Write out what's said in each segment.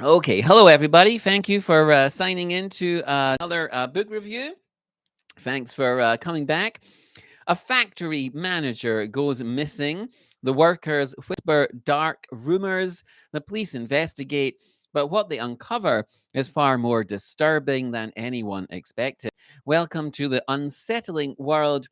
Okay, hello everybody. Thank you for signing in to another book review. Thanks for coming back. A factory manager goes missing. The workers whisper dark rumors. The police investigate. But what they uncover is far more disturbing than anyone expected. Welcome to the unsettling world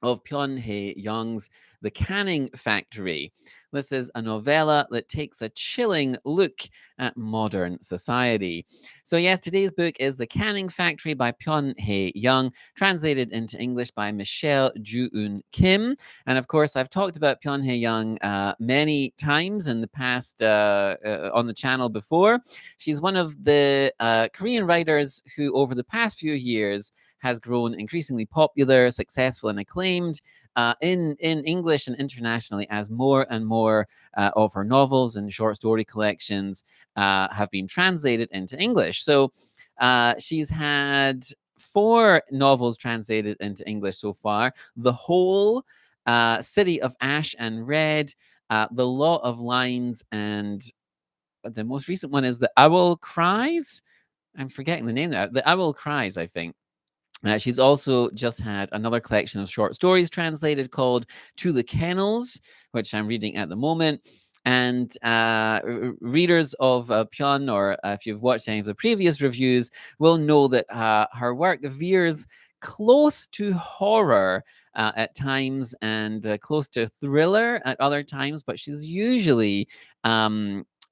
of Pyun Hye-young's The Canning Factory. This is a novella that takes a chilling look at modern society. So, yes, today's book is The Canning Factory by Pyun Hye-young, translated into English by Michelle Ju-eun Kim. And of course, I've talked about Pyun Hye-young many times in the past on the channel before. She's one of the Korean writers who, over the past few years, has grown increasingly popular, successful, and acclaimed in English and internationally as more and more of her novels and short story collections have been translated into English. So she's had 4 novels translated into English so far. The Whole, City of Ash and Red, The Law of Lines, and the most recent one is The Owl Cries. I'm forgetting the name now. The Owl Cries, I think. She's also just had another collection of short stories translated called To the Kennels, which I'm reading at the moment. And readers of Pyeon, or if you've watched any of the previous reviews, will know that her work veers close to horror at times and close to thriller at other times, but she's usually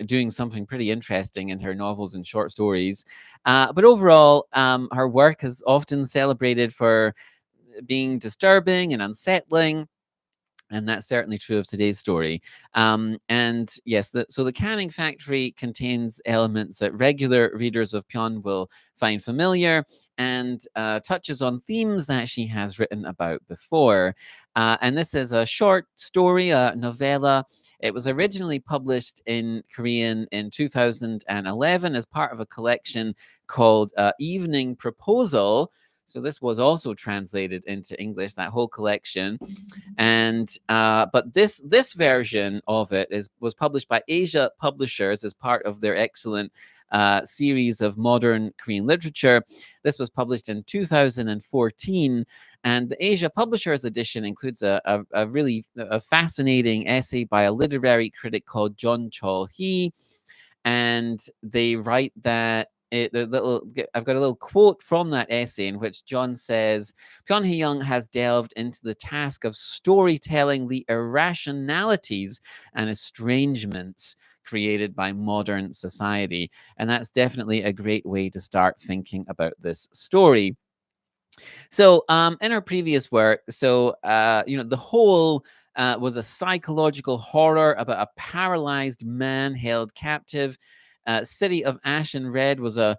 doing something pretty interesting in her novels and short stories. But overall, her work is often celebrated for being disturbing and unsettling. And that's certainly true of today's story. And yes, so the Canning Factory contains elements that regular readers of Pyeon will find familiar and touches on themes that she has written about before. And this is a short story, a novella. It was originally published in Korean in 2011 as part of a collection called Evening Proposal. So this was also translated into English, that whole collection. And but this version of it was published by Asia Publishers as part of their excellent series of modern Korean literature. This was published in 2014, and the Asia Publishers edition includes a really fascinating essay by a literary critic called John Chol Hee, and they write that I've got a little quote from that essay in which John says, Pyun Hye-young has delved into the task of storytelling the irrationalities and estrangements created by modern society. And that's definitely a great way to start thinking about this story. So, in our previous work, The Whole was a psychological horror about a paralyzed man held captive. City of Ash and Red was a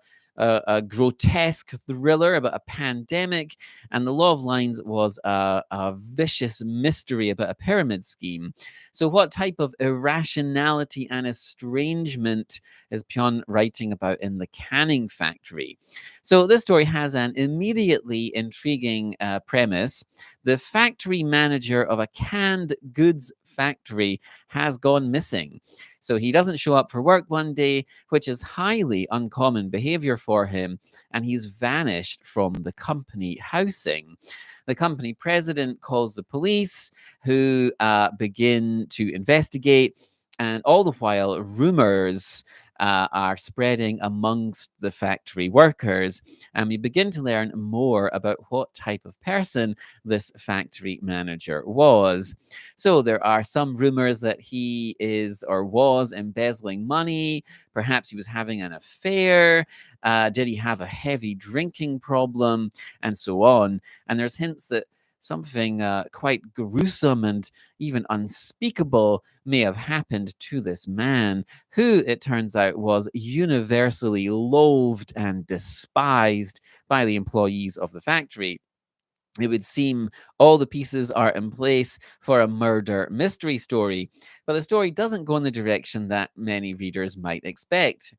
grotesque thriller about a pandemic, and The Law of Lines was a vicious mystery about a pyramid scheme. So, what type of irrationality and estrangement is Pyeon writing about in The Canning Factory? So, this story has an immediately intriguing premise. The factory manager of a canned goods factory has gone missing. So he doesn't show up for work one day, which is highly uncommon behavior for him, and he's vanished from the company housing. The company president calls the police, who begin to investigate, and all the while, rumors are spreading amongst the factory workers. And we begin to learn more about what type of person this factory manager was. So there are some rumors that he is or was embezzling money. Perhaps he was having an affair. Did he have a heavy drinking problem? And so on. And there's hints that something quite gruesome and even unspeakable may have happened to this man, who it turns out was universally loathed and despised by the employees of the factory. It would seem all the pieces are in place for a murder mystery story, but the story doesn't go in the direction that many readers might expect.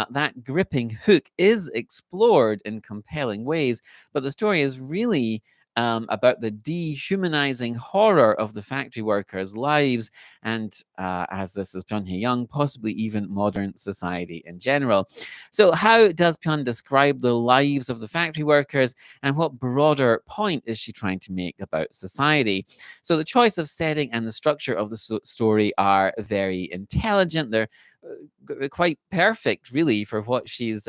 That gripping hook is explored in compelling ways, but the story is really about the dehumanizing horror of the factory workers' lives, and as this is Pyun Hye-young, possibly even modern society in general. So, how does Pyun describe the lives of the factory workers, and what broader point is she trying to make about society? So, the choice of setting and the structure of the story are very intelligent. They're quite perfect, really, for what she's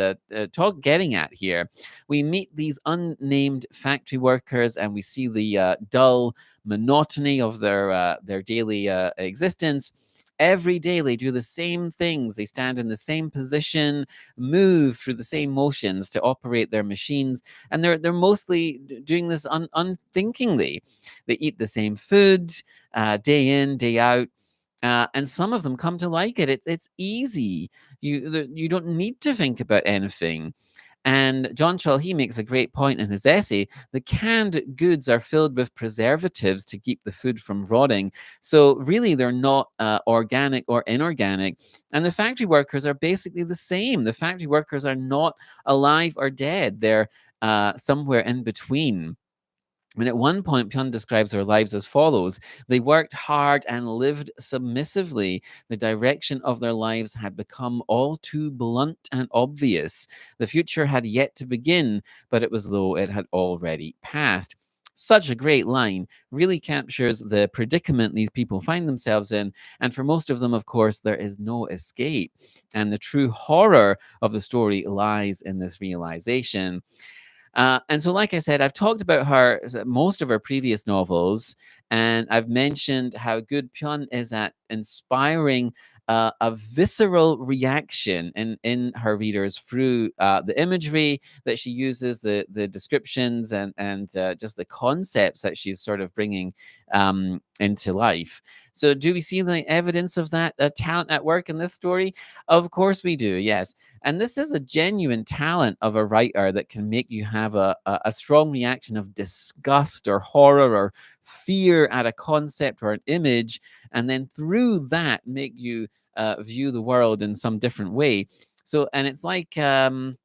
getting at here. We meet these unnamed factory workers, and we see the dull monotony of their daily existence. Every day they do the same things. They stand in the same position, move through the same motions to operate their machines, and they're mostly doing this unthinkingly. They eat the same food day in, day out. And some of them come to like it. It's easy. You don't need to think about anything. And John Chol he makes a great point in his essay. The canned goods are filled with preservatives to keep the food from rotting. So really, they're not organic or inorganic. And the factory workers are basically the same. The factory workers are not alive or dead. They're somewhere in between. And at one point, Pyun describes their lives as follows: they worked hard and lived submissively. The direction of their lives had become all too blunt and obvious. The future had yet to begin, but it was though it had already passed. Such a great line, really captures the predicament these people find themselves in. And for most of them, of course, there is no escape. And the true horror of the story lies in this realization. And so, like I said, I've talked about most of her previous novels, and I've mentioned how good Pyun is at inspiring a visceral reaction in her readers through the imagery that she uses, the descriptions, and just the concepts that she's sort of bringing into life. So, do we see the evidence of that talent at work in this story? Of course, we do. Yes. And this is a genuine talent of a writer that can make you have a strong reaction of disgust or horror or fear at a concept or an image, and then through that make you view the world in some different way. So, and it's like Pyun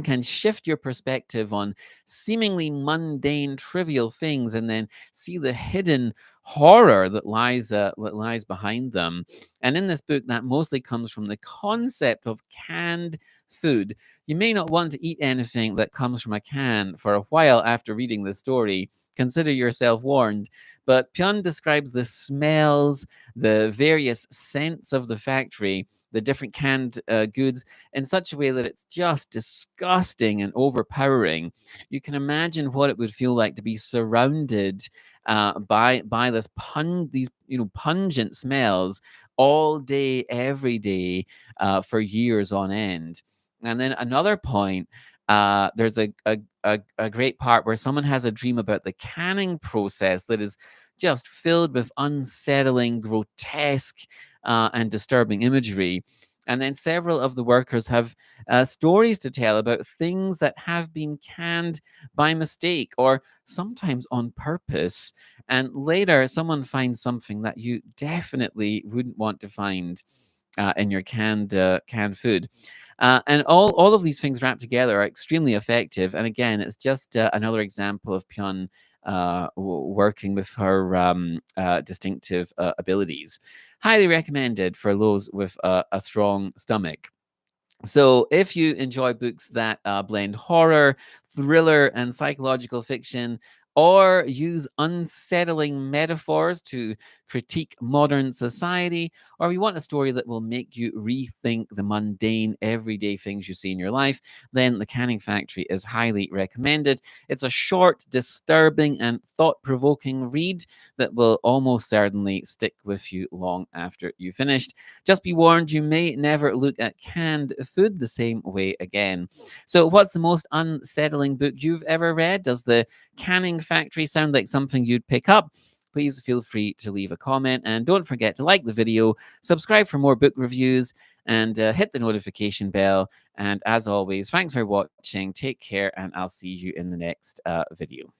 can shift your perspective on seemingly mundane, trivial things, and then see the hidden horror that lies behind them. And in this book, that mostly comes from the concept of canned food. You may not want to eat anything that comes from a can for a while after reading this story. Consider yourself warned. But Pyun describes the smells, the various scents of the factory, the different canned goods in such a way that it's just disgusting and overpowering. You can imagine what it would feel like to be surrounded by these pungent smells all day, every day, for years on end. And then another point, there's a great part where someone has a dream about the canning process that is just filled with unsettling, grotesque, and disturbing imagery. And then several of the workers have stories to tell about things that have been canned by mistake or sometimes on purpose. And later, someone finds something that you definitely wouldn't want to find in your canned food. And all of these things wrapped together are extremely effective. And again, it's just another example of Pyun working with her distinctive abilities. Highly recommended for those with a strong stomach. So, if you enjoy books that blend horror, thriller, and psychological fiction, or use unsettling metaphors to critique modern society, or you want a story that will make you rethink the mundane, everyday things you see in your life, then The Canning Factory is highly recommended. It's a short, disturbing, and thought provoking read that will almost certainly stick with you long after you finished. Just be warned, you may never look at canned food the same way again. So, what's the most unsettling book you've ever read? Does The Canning Factory sound like something you'd pick up? Please feel free to leave a comment, and don't forget to like the video, subscribe for more book reviews, and hit the notification bell. And as always, thanks for watching, take care, and I'll see you in the next video.